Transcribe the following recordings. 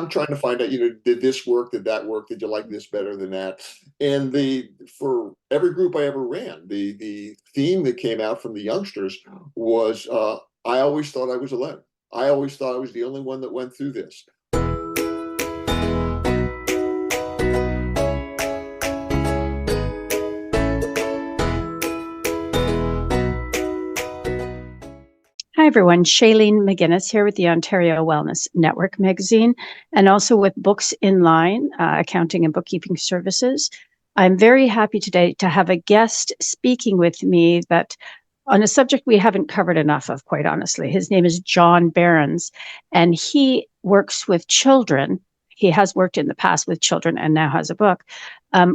I'm trying to find out, did this work? Did that work? Did you like this better than that? And for every group I ever ran, the theme that came out from the youngsters was, I always thought I was alone. I always thought I was the only one that went through this. Hi, everyone. Shaelene McInnis here with the Ontario Wellness Network magazine and also with Books in Line, Accounting and Bookkeeping Services. I'm very happy today to have a guest speaking with me that on a subject we haven't covered enough of, quite honestly. His name is John Berrens, and he works with children. He has worked in the past with children and now has a book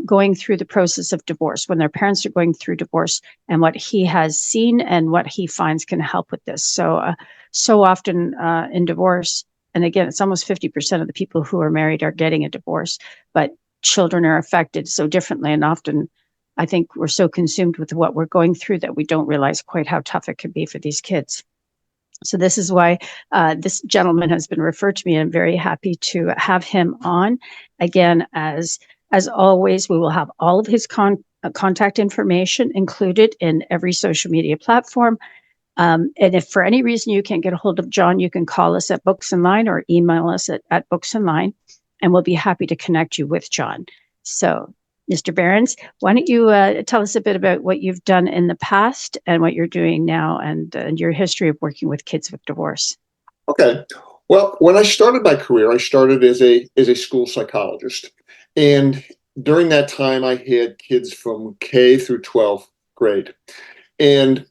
going through the process of divorce, when their parents are going through divorce, and what he has seen and what he finds can help with this. So often in divorce, and again, it's almost 50% of the people who are married are getting a divorce, but children are affected so differently. And often I think we're so consumed with what we're going through that we don't realize quite how tough it can be for these kids. So this is why this gentleman has been referred to me, and I'm very happy to have him on. Again, as always, we will have all of his contact information included in every social media platform. And if for any reason you can't get a hold of John, you can call us at Books in Line or email us at Books in Line, and we'll be happy to connect you with John. So, Mr. Berrens, why don't you tell us a bit about what you've done in the past and what you're doing now, and your history of working with kids with divorce? Okay. Well, when I started my career, I started as a school psychologist. And during that time, I had kids from K through 12th grade. And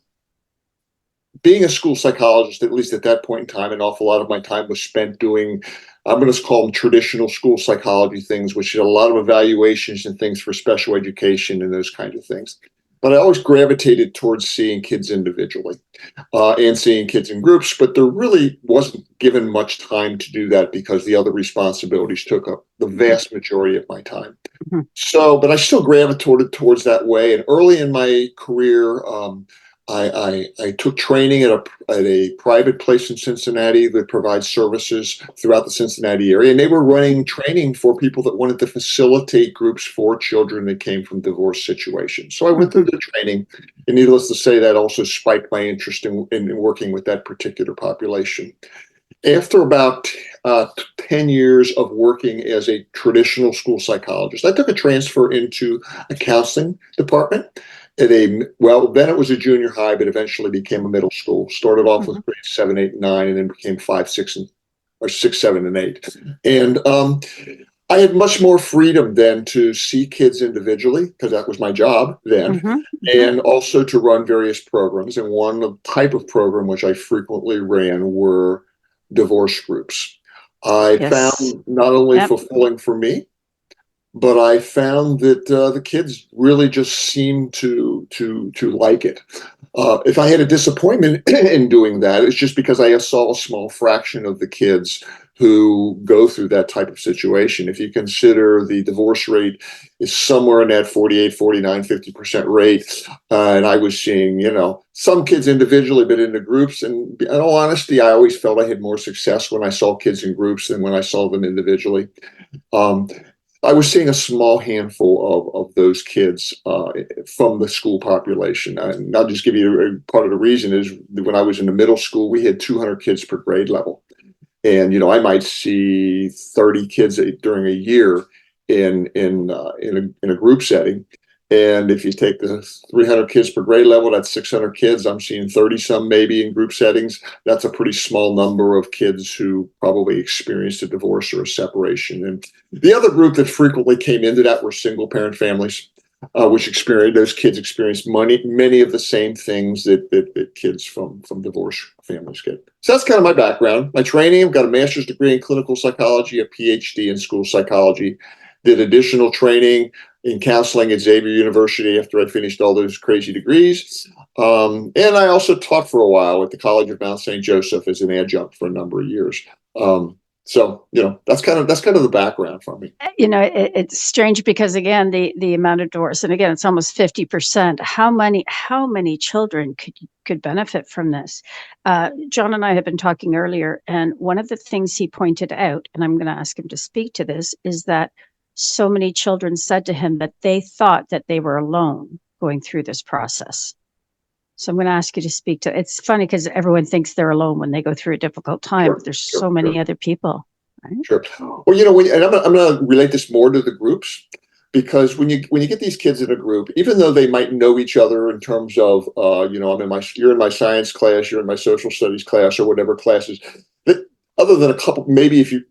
being a school psychologist, at least at that point in time, an awful lot of my time was spent doing, I'm going to call them traditional school psychology things, which is a lot of evaluations and things for special education and those kinds of things. But I always gravitated towards seeing kids individually and seeing kids in groups, but there really wasn't given much time to do that because the other responsibilities took up the vast majority of my time. So, but I still gravitated towards that way. And early in my career, I took training at a private place in Cincinnati that provides services throughout the Cincinnati area. And they were running training for people that wanted to facilitate groups for children that came from divorce situations. So I went through the training, and needless to say, that also spiked my interest in working with that particular population. After about 10 years of working as a traditional school psychologist, I took a transfer into a counseling department then it was a junior high, but eventually became a middle school. Started off with grades 7, 8, and 9, and then became 5, 6, or 6, 7, and 8. And I had much more freedom then to see kids individually, because that was my job then, and also to run various programs. And one type of program which I frequently ran were divorce groups. I found not only fulfilling for me, but I found that the kids really just seemed to like it. If I had a disappointment in doing that, it's just because I saw a small fraction of the kids who go through that type of situation. If you consider the divorce rate is somewhere in that 48, 49, 50% rate, and I was seeing, some kids individually, but in the groups. And in all honesty, I always felt I had more success when I saw kids in groups than when I saw them individually. I was seeing a small handful of those kids from the school population. And I'll just give you part of the reason is when I was in the middle school, we had 200 kids per grade level. And, I might see 30 kids during a year in a group setting. And if you take the 300 kids per grade level, that's 600 kids. I'm seeing 30 some maybe in group settings. That's a pretty small number of kids who probably experienced a divorce or a separation. And the other group that frequently came into that were single parent families, which those kids experienced many of the same things that kids from divorce families get. So that's kind of my background. My training, I've got a master's degree in clinical psychology, a PhD in school psychology, did additional training in counseling at Xavier University after I finished all those crazy degrees. And I also taught for a while at the College of Mount St. Joseph as an adjunct for a number of years. So, that's kind of the background for me. It's strange because again, the amount of divorce, and again, it's almost 50%. How many children could benefit from this? John and I have been talking earlier, and one of the things he pointed out, and I'm going to ask him to speak to this, is that so many children said to him that they thought that they were alone going through this process. So I'm going to ask you to speak to. It's funny because everyone thinks they're alone when they go through a difficult time, Sure, but there's sure, so many sure. other people. Right? Sure. Well, and I'm going to relate this more to the groups, because when you get these kids in a group, even though they might know each other in terms of, you're in my science class, you're in my social studies class, or whatever classes, that other than a couple, maybe if you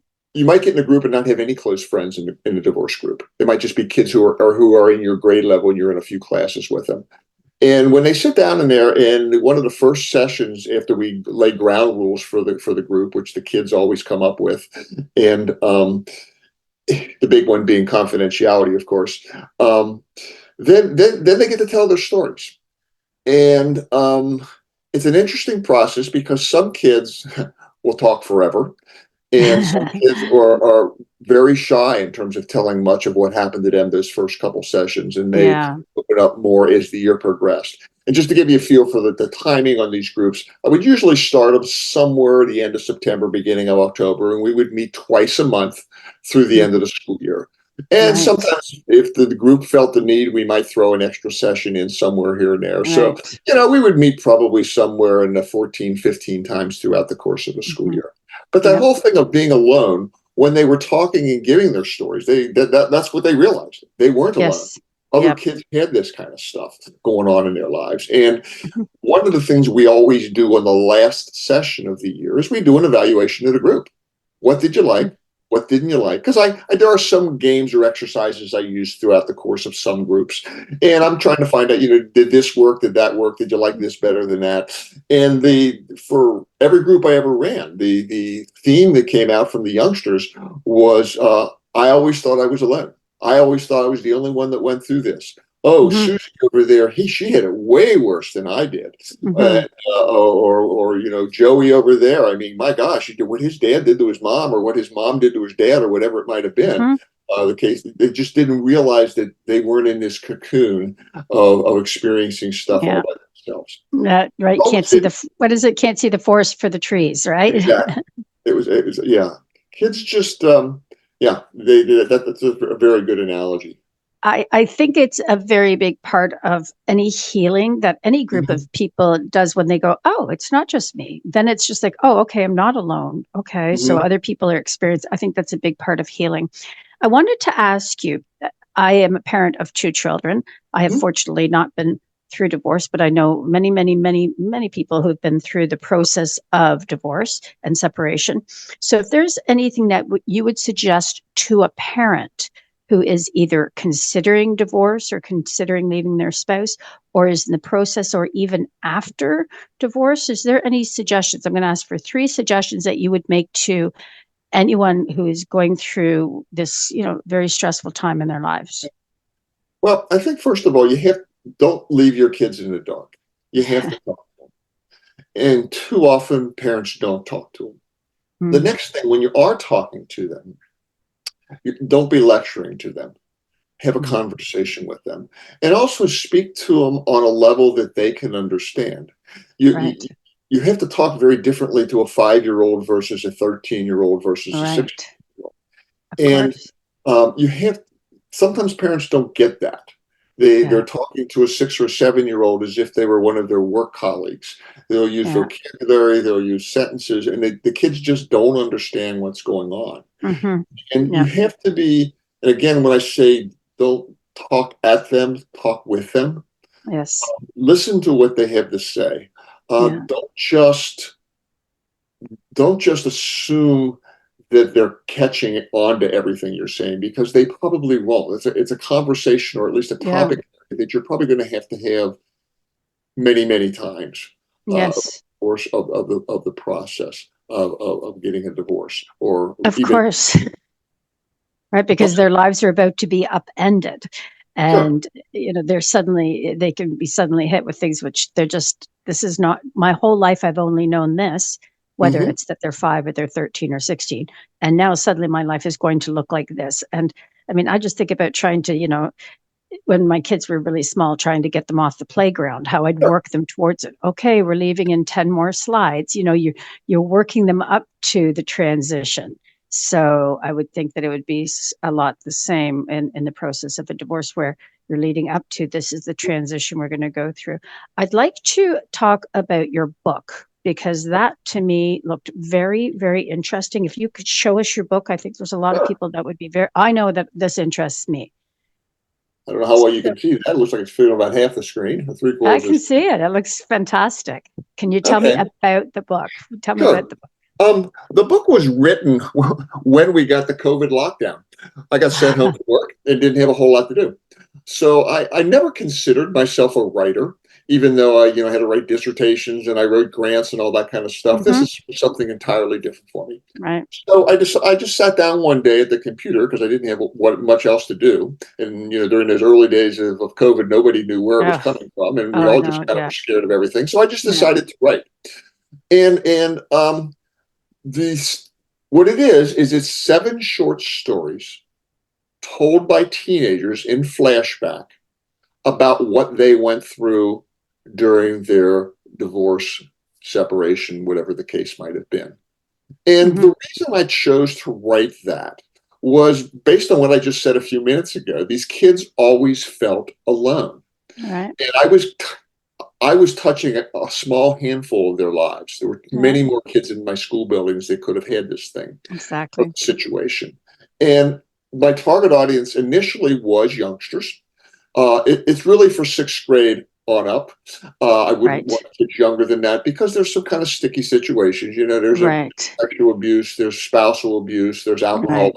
might get in a group and not have any close friends in the divorce group. It might just be kids who are in your grade level, and you're in a few classes with them. And when they sit down in there, and one of the first sessions after we lay ground rules for the group, which the kids always come up with, and the big one being confidentiality, of course, then they get to tell their stories, and it's an interesting process because some kids will talk forever, and some kids are very shy in terms of telling much of what happened to them those first couple sessions, and they Yeah. open up more as the year progressed. And just to give you a feel for the timing on these groups, I would usually start them somewhere at the end of September, beginning of October, and we would meet twice a month through the end of the school year. And Right. sometimes, if the group felt the need, we might throw an extra session in somewhere here and there. So, Right. we would meet probably somewhere in the 14, 15 times throughout the course of the school Mhm. year. But that Yep. whole thing of being alone, when they were talking and giving their stories, that's what they realized. They weren't alone. Yes. Other Yep. kids had this kind of stuff going on in their lives. And Mhm. one of the things we always do on the last session of the year is we do an evaluation of the group. What did you like? What didn't you like? Because there are some games or exercises I use throughout the course of some groups, and I'm trying to find out, did this work? Did that work? Did you like this better than that? And for every group I ever ran, the theme that came out from the youngsters was, I always thought I was alone. I always thought I was the only one that went through this. Oh, Mhm. Susie over there, she had it way worse than I did. Mhm. Or Joey over there. I mean, my gosh, what his dad did to his mom, or what his mom did to his dad, or whatever it might have been. Mhm. The case, they just didn't realize that they weren't in this cocoon of experiencing stuff all Yeah. by themselves. Right. Can't see what is it? Can't see the forest for the trees, right? Exactly. It was yeah. Kids just yeah. That's a very good analogy. I think it's a very big part of any healing that any group Mhm. of people does when they go, oh, it's not just me. Then it's just like, oh, okay, I'm not alone. Okay, so Mhm. other people are experiencing. I think that's a big part of healing. I wanted to ask you, I am a parent of two children. I have Mhm. fortunately not been through divorce, but I know many, many, many, many people who've been through the process of divorce and separation. So if there's anything that you would suggest to a parent who is either considering divorce or considering leaving their spouse, or is in the process, or even after divorce, is there any suggestions? I'm going to ask for 3 suggestions that you would make to anyone who is going through this, very stressful time in their lives. Well, I think first of all, don't leave your kids in the dark. You have to talk to them. And too often, parents don't talk to them. The Mm, next thing, when you are talking to them, don't be lecturing to them. Have a mm, conversation with them, and also speak to them on a level that they can understand. You you, right, you have to talk very differently to a 5-year-old versus a 13-year-old versus a right, 16-year-old. of And course. you have sometimes parents don't get that. Yeah, They're talking to a 6 or 7-year-old as if they were one of their work colleagues. They'll use yeah. vocabulary, they'll use sentences, and the kids just don't understand what's going on. Hmm. And you Yeah, have to be, and again, when I say don't talk at them, talk with them. yes, Listen to what they have to say. yeah, Don't just assume that they're catching on to everything you're saying, because they probably won't. It's a conversation, or at least a yeah, topic that you're probably going to have many, many times over the yes, course of the process of getting a divorce, or of even. course. Right, because their lives are about to be upended, Sure. and they can be suddenly hit with things which they're just, this is not my whole life, I've only known this, whether it's that they're 5 or they're 13 or 16. And now suddenly my life is going to look like this. And I mean, I just think about trying to, when my kids were really small, trying to get them off the playground, how I'd work them towards it. Okay, we're leaving in 10 more slides. You're working them up to the transition. So I would think that it would be a lot the same in the process of a divorce, where you're leading up to, this is the transition we're going to go through. I'd like to talk about your book, because that to me looked very, very interesting. If you could show us your book, I think there's a lot of people that would be I know that this interests me. I don't know how well you can see that. It looks like it's filling about half the screen. I can see it. It looks fantastic. Can you tell me about the book? Tell me about the book. The book was written when we got the COVID lockdown. I got sent home to work and didn't have a whole lot to do. So I never considered myself a writer, even though I had to write dissertations and I wrote grants and all that kind of stuff. This is something entirely different for me. Right. So I just sat down one day at the computer because I didn't have much else to do. And during those early days of COVID, nobody knew where it was coming from, and we all just kind of were scared of everything. So I just decided to write. And what it is it's 7 short stories told by teenagers in flashback about what they went through during their divorce, separation, whatever the case might have been. And the reason I chose to write that was based on what I just said a few minutes ago. These kids always felt alone. Right. And I was touching a small handful of their lives. There were many more kids in my school buildings that could have had this thing. Exactly. Situation. And my target audience initially was youngsters. It's really for 6th grade on up. I wouldn't want kids younger than that because there's some kind of sticky situations. There's sexual abuse, there's spousal abuse, there's alcohol.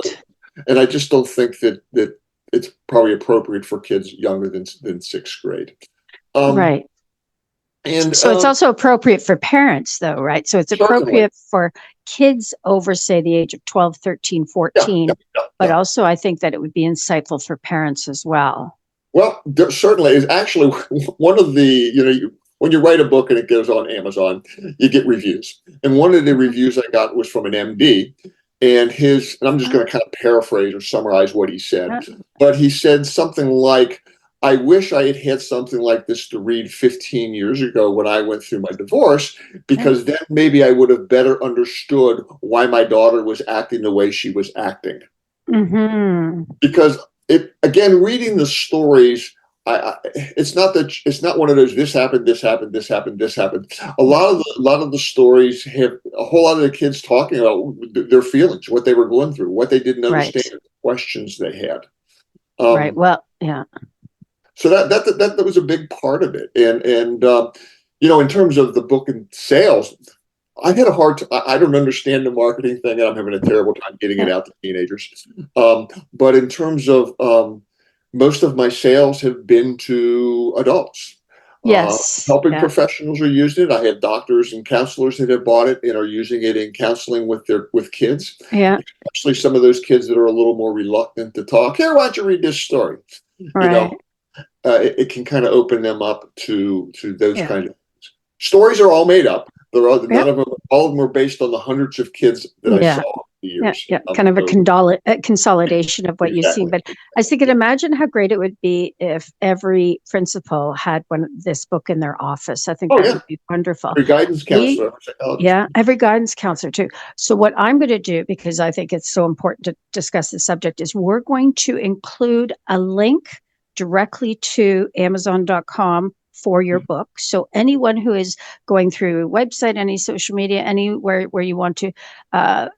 And I just don't think that it's probably appropriate for kids younger than 6th grade. Right. And so it's also appropriate for parents, though, right? So it's appropriate for kids over, say, the age of 12, 13, 14. But also I think that it would be insightful for parents as well. Well, there certainly is. Actually, one of the, when you write a book and it goes on Amazon, you get reviews. And one of the reviews I got was from an MD. And I'm just going to kind of paraphrase or summarize what he said. But he said something like, I wish I had had something like this to read 15 years ago when I went through my divorce, because then maybe I would have better understood why my daughter was acting the way she was acting. Because reading the stories, it's not one of those, this happened, this happened, this happened, this happened. A lot of the stories have a whole lot of the kids talking about their feelings, what they were going through, what they didn't understand, the questions they had. Right. Well, yeah. So that was a big part of it. And in terms of the book and sales, I had a hard time. I don't understand the marketing thing, and I'm having a terrible time getting it out to teenagers. But in terms of most of my sales have been to adults. Yes. Helping professionals are using it. I have doctors and counselors that have bought it and are using it in counseling with kids. Yeah. Especially some of those kids that are a little more reluctant to talk. Here, why don't you read this story? Right. It can kind of open them up to those kind of things. Stories are all made up. None of them, all of them are based on the hundreds of kids that I saw over the years. Kind of a consolidation of what you've seen. But I think I can imagine how great it would be if every principal had this book in their office. I think that would be wonderful. Every guidance counselor. Every guidance counselor too. So what I'm going to do, because I think it's so important to discuss the subject, is we're going to include a link directly to Amazon.com for your book. So anyone who is going through a website, any social media, anywhere where you want to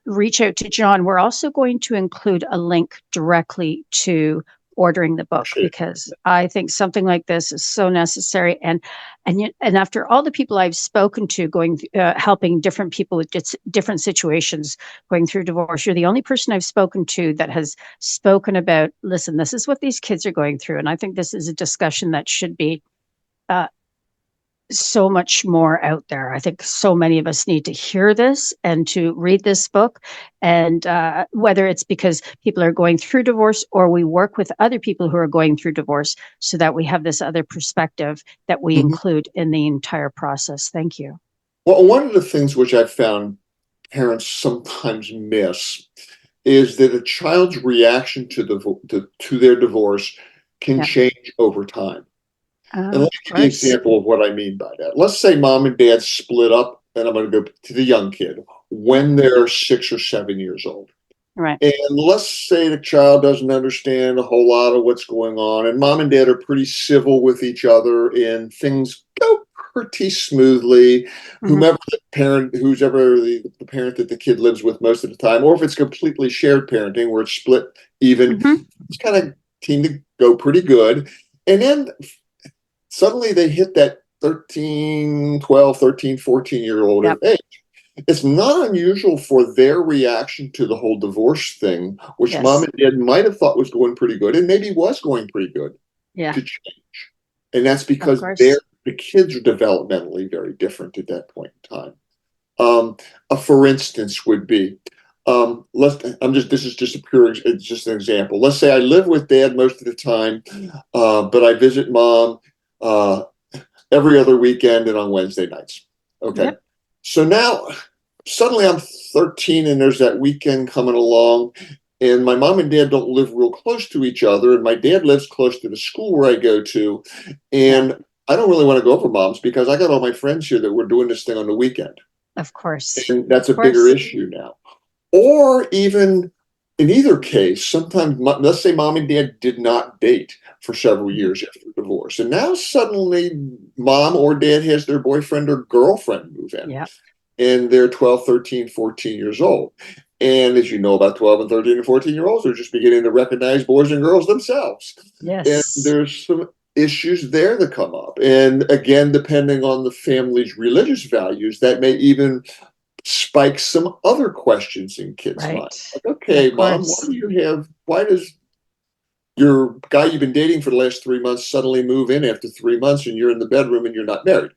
reach out to John, we're also going to include a link directly to ordering the book, because I think something like this is so necessary. And after all the people I've spoken to helping different people with different situations going through divorce, you're the only person I've spoken to that has spoken about, listen, this is what these kids are going through. And I think this is a discussion that should be so much more out there. I think so many of us need to hear this and to read this book. And whether it's because people are going through divorce or we work with other people who are going through divorce, so that we have this other perspective that we include in the entire process. Thank you. Well, one of the things which I've found parents sometimes miss is that a child's reaction to their divorce can change over time. And let me give you an example of what I mean by that. Let's say mom and dad split up, and I'm going to go to the young kid when they're 6 or 7 years old. Right. And let's say the child doesn't understand a whole lot of what's going on, and mom and dad are pretty civil with each other, and things go pretty smoothly. Whomever the parent, who's ever the parent that the kid lives with most of the time, or if it's completely shared parenting where it's split even, it's kind of seem to go pretty good. And then suddenly they hit that 13, 12, 13, 14-year-old age. It's not unusual for their reaction to the whole divorce thing, which mom and dad might have thought was going pretty good and maybe was going pretty good, to change. And that's because the kids are developmentally very different at that point in time. For instance would be, this is just it's just an example. Let's say I live with dad most of the time, but I visit mom every other weekend and on Wednesday nights. Okay. So now suddenly I'm 13 and there's that weekend coming along, and my mom and dad don't live real close to each other, and my dad lives close to the school where I go to, and I don't really want to go over mom's because I got all my friends here that we're doing this thing on the weekend. Of course. And that's a bigger issue now. Or even in either case, sometimes, let's say mom and dad did not date for several years after divorce, and now suddenly mom or dad has their boyfriend or girlfriend move in, and they're 12, 13, 14 years old. And as you know about 12 and 13 and 14-year-olds, they're just beginning to recognize boys and girls themselves. And there's some issues there that come up. And again, depending on the family's religious values, that may even spike some other questions in kids' minds. Like, okay, mom, why does your guy you've been dating for the last 3 months suddenly move in after 3 months and you're in the bedroom and you're not married?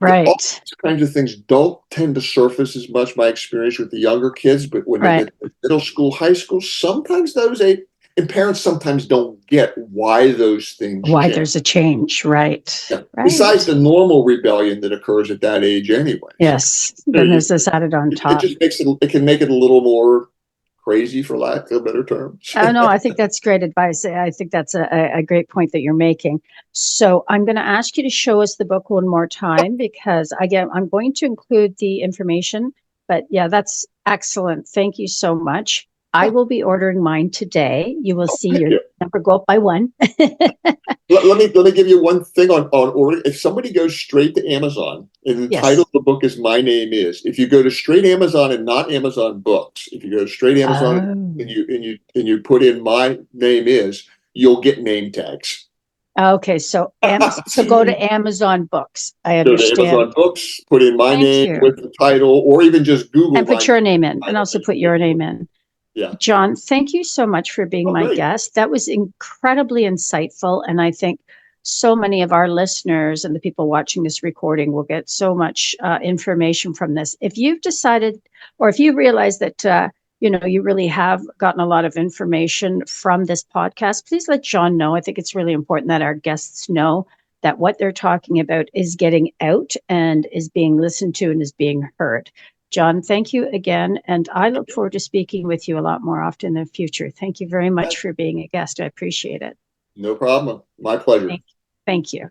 All these kinds of things don't tend to surface as much, my experience with the younger kids, but when they get to middle school, high school, sometimes and parents sometimes don't get why those things change. There's a change, Besides the normal rebellion that occurs at that age anyway. Then there's this added on top. It just it can make it a little more crazy, for lack of a better term. No, I think that's great advice. I think that's a great point that you're making. So I'm going to ask you to show us the book one more time, because again, I'm going to include the information, but that's excellent. Thank you so much. I will be ordering mine today. You will see your number go up by one. let me give you one thing on ordering. If somebody goes straight to Amazon, and the title of the book is My Name Is. If you go to straight Amazon and not Amazon Books, if you go to straight Amazon and you put in My Name Is, you'll get name tags. Okay, so go to Amazon Books. I understand. Go to Amazon Books, put in my name with the title, or even just Google and put your name in, and also put your name in. John, thank you so much for being my guest. That was incredibly insightful, and I think so many of our listeners and the people watching this recording will get so much information from this. If you've decided, or if you realize that you really have gotten a lot of information from this podcast, please let John know. I think it's really important that our guests know that what they're talking about is getting out and is being listened to and is being heard. John, thank you again, and I look forward to speaking with you a lot more often in the future. Thank you very much for being a guest. I appreciate it. No problem. My pleasure. Thank you.